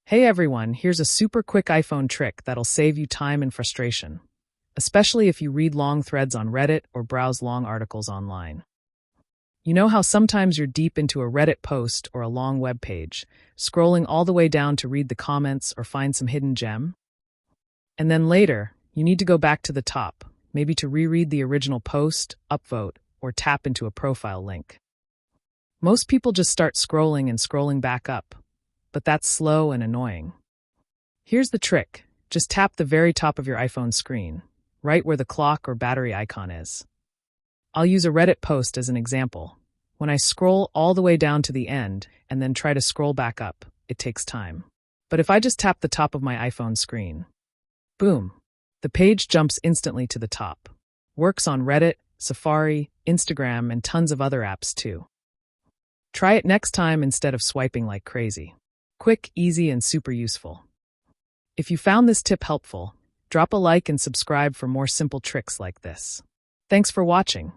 Hey everyone, here's a super quick iPhone trick that'll save you time and frustration, especially if you read long threads on Reddit or browse long articles online. You know how sometimes you're deep into a Reddit post or a long web page, scrolling all the way down to read the comments or find some hidden gem? And then later, you need to go back to the top, maybe to reread the original post, upvote, or tap into a profile link. Most people just start scrolling and scrolling back up, but that's slow and annoying. Here's the trick. Just tap the very top of your iPhone screen, right where the clock or battery icon is. I'll use a Reddit post as an example. When I scroll all the way down to the end and then try to scroll back up, it takes time. But if I just tap the top of my iPhone screen, boom, the page jumps instantly to the top. Works on Reddit, Safari, Instagram, and tons of other apps too. Try it next time instead of swiping like crazy. Quick, easy, and super useful. If you found this tip helpful, drop a like and subscribe for more simple tricks like this. Thanks for watching.